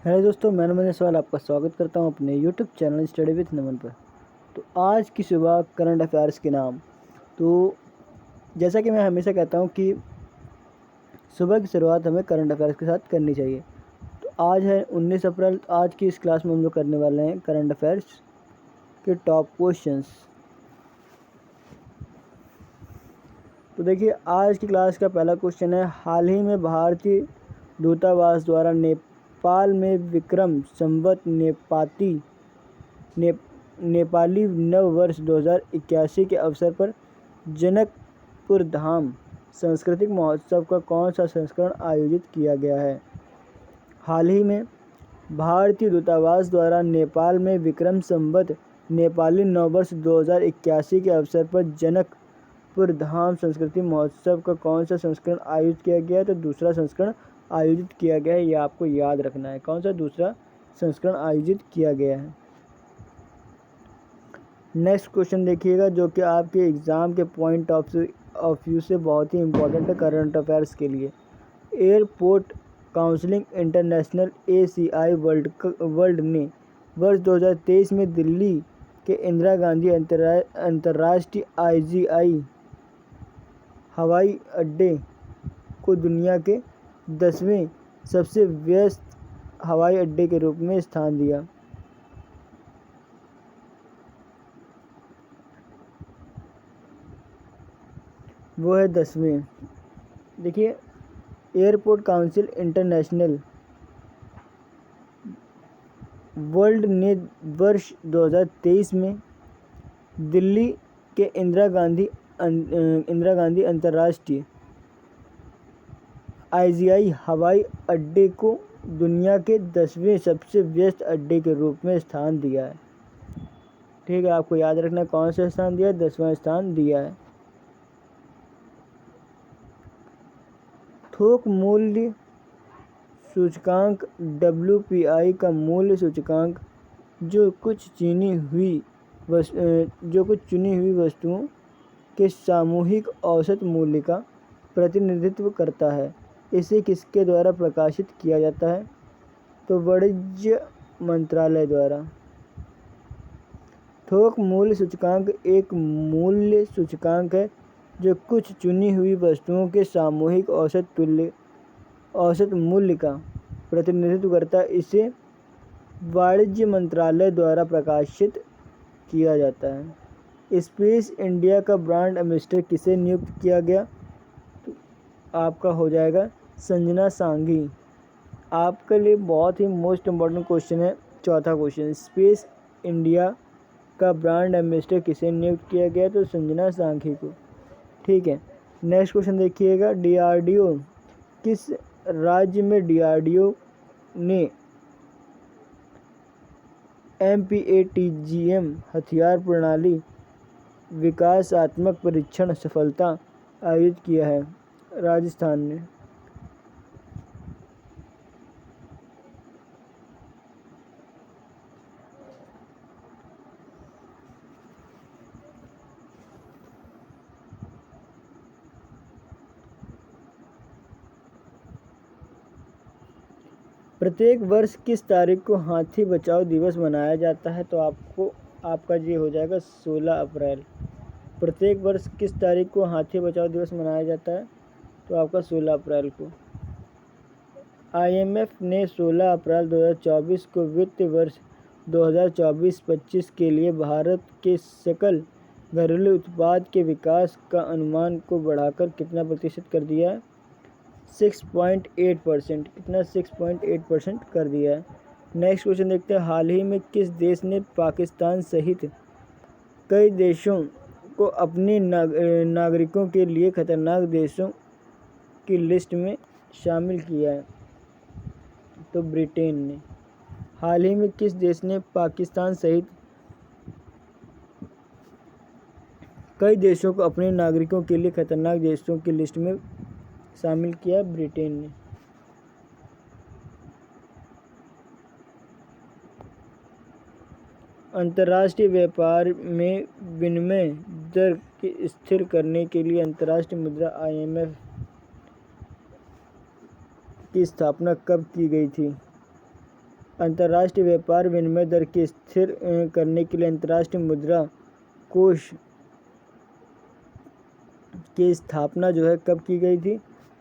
Hello दोस्तों, मैं नमन सवाल आपका स्वागत करता हूं अपने यूट्यूब चैनल स्टडी विथ नमन पर। तो आज की सुबह करंट अफेयर्स के नाम। तो जैसा कि मैं हमेशा कहता हूं कि सुबह की शुरुआत हमें करंट अफेयर्स के साथ करनी चाहिए। तो आज है 19 अप्रैल। आज की इस क्लास में हम लोग करने वाले हैं करंट अफेयर्स के टॉप क्वेश्चंस। तो देखिए, आज की क्लास का पहला क्वेश्चन है, हाल ही में भारतीय दूतावास द्वारा नेपाल में विक्रम संवत नेपाली नव वर्ष 2081 के अवसर पर जनकपुर धाम सांस्कृतिक महोत्सव का कौन सा संस्करण आयोजित किया गया है? हाल ही में भारतीय दूतावास द्वारा नेपाल में विक्रम संवत नेपाली नव वर्ष 2081 के अवसर पर जनकपुर धाम सांस्कृतिक महोत्सव का कौन सा संस्करण आयोजित किया गया है? तो दूसरा संस्करण आयोजित किया गया है, यह आपको याद रखना है। कौन सा दूसरा संस्करण आयोजित किया गया है? नेक्स्ट क्वेश्चन देखिएगा, जो कि आपके एग्ज़ाम के पॉइंट ऑफ व्यू से बहुत ही इम्पोर्टेंट है करंट अफेयर्स के लिए। Airport council international ACI world ने वर्ष 2023 में दिल्ली के इंदिरा गांधी अंतर्राष्ट्रीय IGI हवाई अड्डे को दुनिया के 10वें सबसे व्यस्त हवाई अड्डे के रूप में स्थान दिया। वो है 10वें। देखिए, एयरपोर्ट काउंसिल इंटरनेशनल वर्ल्ड ने वर्ष 2023 में दिल्ली के इंदिरा गांधी अंतर्राष्ट्रीय IGI हवाई अड्डे को दुनिया के 10वें सबसे व्यस्त अड्डे के रूप में स्थान दिया है। ठीक है, आपको याद रखना कौन सा स्थान दिया है? 10वां स्थान दिया है। थोक मूल्य सूचकांक WPI का मूल्य सूचकांक जो कुछ चुनी हुई वस्तुओं के सामूहिक औसत मूल्य का प्रतिनिधित्व करता है। इसे किसके द्वारा प्रकाशित किया जाता है? तो वाणिज्य मंत्रालय द्वारा। थोक मूल्य सूचकांक एक मूल्य सूचकांक है जो कुछ चुनी हुई वस्तुओं के सामूहिक औसत मूल्य का प्रतिनिधित्व करता है। इसे वाणिज्य मंत्रालय द्वारा प्रकाशित किया जाता है। स्पेस इंडिया का ब्रांड एम्बेसडर किसे नियुक्त किया गया? तो आपका हो जाएगा संजना सांघी। आपके लिए बहुत ही मोस्ट इम्पॉर्टेंट क्वेश्चन है चौथा क्वेश्चन, स्पेस इंडिया का ब्रांड एम्बेसडर किसे नियुक्त किया गया? तो संजना सांघी को। ठीक है, नेक्स्ट क्वेश्चन देखिएगा, DRDO किस राज्य में DRDO ने MPATGM हथियार प्रणाली विकासात्मक परीक्षण सफलता आयोजित किया है? राजस्थान ने। प्रत्येक वर्ष किस तारीख को हाथी बचाओ दिवस मनाया जाता है? तो आपका ये हो जाएगा 16 अप्रैल। प्रत्येक वर्ष किस तारीख को हाथी बचाओ दिवस मनाया जाता है? तो आपका 16 अप्रैल को। IMF ने 16 अप्रैल 2024 को वित्त वर्ष 2024-25 के लिए भारत के सकल घरेलू उत्पाद के विकास का अनुमान को बढ़ाकर कितना प्रतिशत कर दिया है? 6.8%। कितना? 6.8% कर दिया है। नेक्स्ट क्वेश्चन देखते हैं, हाल ही में किस देश ने पाकिस्तान सहित कई देशों को अपने नागरिकों के लिए खतरनाक देशों की लिस्ट में शामिल किया है? तो ब्रिटेन ने। हाल ही में किस देश ने पाकिस्तान सहित कई देशों को अपने नागरिकों के लिए खतरनाक देशों की लिस्ट में शामिल किया? ब्रिटेन ने। अंतर्राष्ट्रीय व्यापार में विनिमय दर को स्थिर करने के लिए अंतर्राष्ट्रीय मुद्रा IMF की स्थापना कब की गई थी? अंतर्राष्ट्रीय व्यापार विनिमय दर की स्थिर करने के लिए अंतर्राष्ट्रीय मुद्रा कोष की स्थापना जो है कब की गई थी?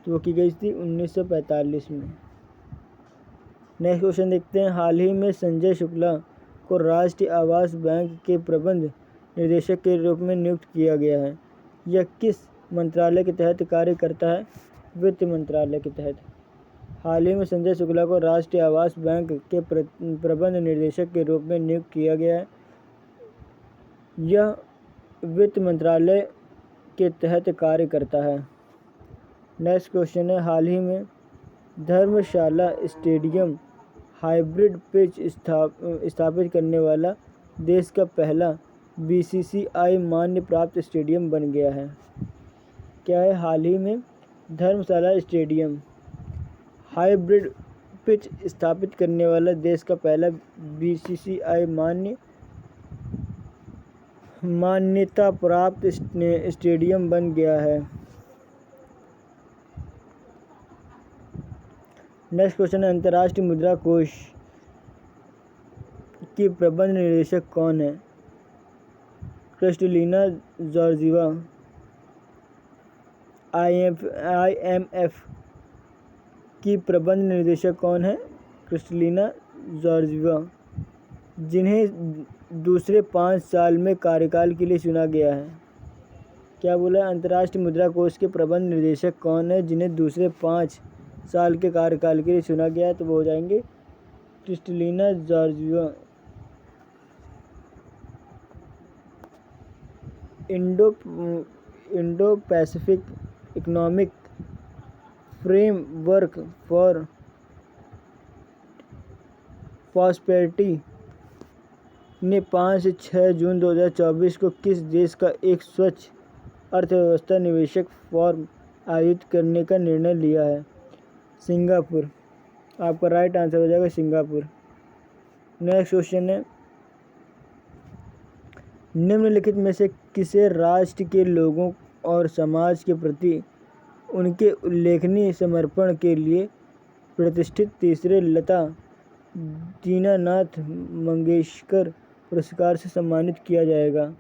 तो वो की गई थी 1945 में। नेक्स्ट क्वेश्चन देखते हैं। हाल ही में संजय शुक्ला को राष्ट्रीय आवास बैंक के प्रबंध निदेशक के रूप में नियुक्त किया गया है। यह किस मंत्रालय के तहत कार्य करता है? वित्त मंत्रालय के तहत। हाल ही में संजय शुक्ला को राष्ट्रीय आवास बैंक के प्रबंध निदेशक के रूप में नियुक्त किया गया है। यह वित्त मंत्रालय के तहत कार्य करता है। नेक्स्ट क्वेश्चन है। हाल ही में धर्मशाला स्टेडियम हाइब्रिड पिच स्थापित करने वाला देश का पहला BCCI मान्य प्राप्त स्टेडियम बन गया है। क्या है? हाल ही में धर्मशाला स्टेडियम हाइब्रिड पिच स्थापित करने वाला देश का पहला BCCI मान्यता प्राप्त स्टेडियम बन गया है। नेक्स्ट क्वेश्चन है। अंतर्राष्ट्रीय मुद्रा कोष की प्रबंध निदेशक कौन है? Kristalina Georgieva. IMF की प्रबंध निदेशक कौन है? क्रिस्टलिना जॉर्जिवा, जिन्हें दूसरे 5 साल में कार्यकाल के लिए चुना गया है। क्या बोला? अंतर्राष्ट्रीय मुद्रा कोष के प्रबंध निदेशक कौन है जिन्हें दूसरे 5 साल के कार्यकाल के लिए चुना गया है? तो वो हो जाएंगे Kristalina Georgieva. Indo Pacific economic framework for prosperity ने 5 से 6 जून 2024 को किस देश का एक स्वच्छ अर्थव्यवस्था निवेशक फोरम आयोजित करने का निर्णय लिया है? सिंगापुर। आपका राइट आंसर हो जाएगा सिंगापुर। नेक्स्ट क्वेश्चन है। निम्नलिखित में से किसे राष्ट्र के लोगों और समाज के प्रति उनके उल्लेखनीय समर्पण के लिए प्रतिष्ठित तीसरे लता दीनानाथ मंगेशकर पुरस्कार से सम्मानित किया जाएगा?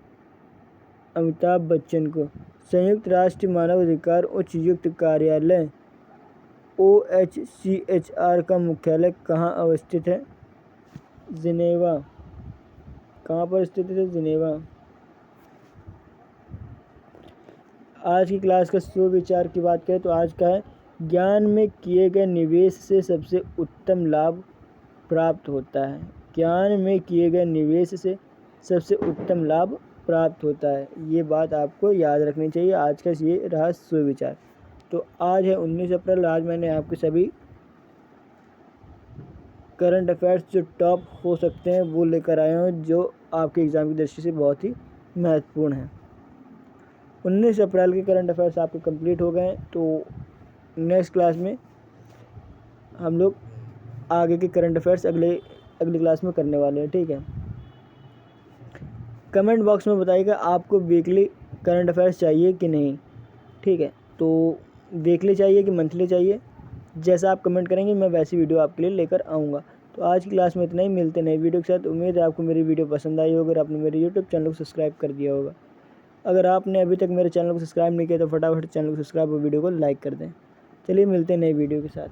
अमिताभ बच्चन को। संयुक्त राष्ट्र मानव अधिकार उच्चायुक्त कार्यालय OHCHR का मुख्यालय कहाँ अवस्थित है? जिनेवा। कहाँ पर स्थित है? जिनेवा। आज की क्लास का सुविचार की बात करें तो आज का है, ज्ञान में किए गए निवेश से सबसे उत्तम लाभ प्राप्त होता है। ज्ञान में किए गए निवेश से सबसे उत्तम लाभ प्राप्त होता है। ये बात आपको याद रखनी चाहिए। आज का ये रहा सुविचार। तो आज है 19 अप्रैल। आज मैंने आपके सभी करंट अफेयर्स जो टॉप हो सकते हैं वो लेकर आया हूँ, जो आपके एग्ज़ाम की दृष्टि से बहुत ही महत्वपूर्ण है। 19 अप्रैल के करंट अफेयर्स आपके कंप्लीट हो गए। तो नेक्स्ट क्लास में हम लोग आगे के करंट अफेयर्स अगली क्लास में करने वाले हैं। ठीक है। कमेंट बॉक्स में बताइएगा आपको वीकली करंट अफेयर्स चाहिए कि नहीं। ठीक है। तो वीकली चाहिए कि मंथली चाहिए, जैसा आप कमेंट करेंगे मैं वैसी वीडियो आपके लिए लेकर आऊँगा। तो आज की क्लास में इतना ही। मिलते नए वीडियो के साथ। उम्मीद है आपको मेरी वीडियो पसंद आई होगी और आपने मेरे यूट्यूब चैनल को सब्सक्राइब कर दिया होगा। अगर आपने अभी तक मेरे चैनल को सब्सक्राइब नहीं किया तो फटाफट चैनल को सब्सक्राइब और वीडियो को लाइक कर दें। चलिए मिलते हैं नई वीडियो के साथ।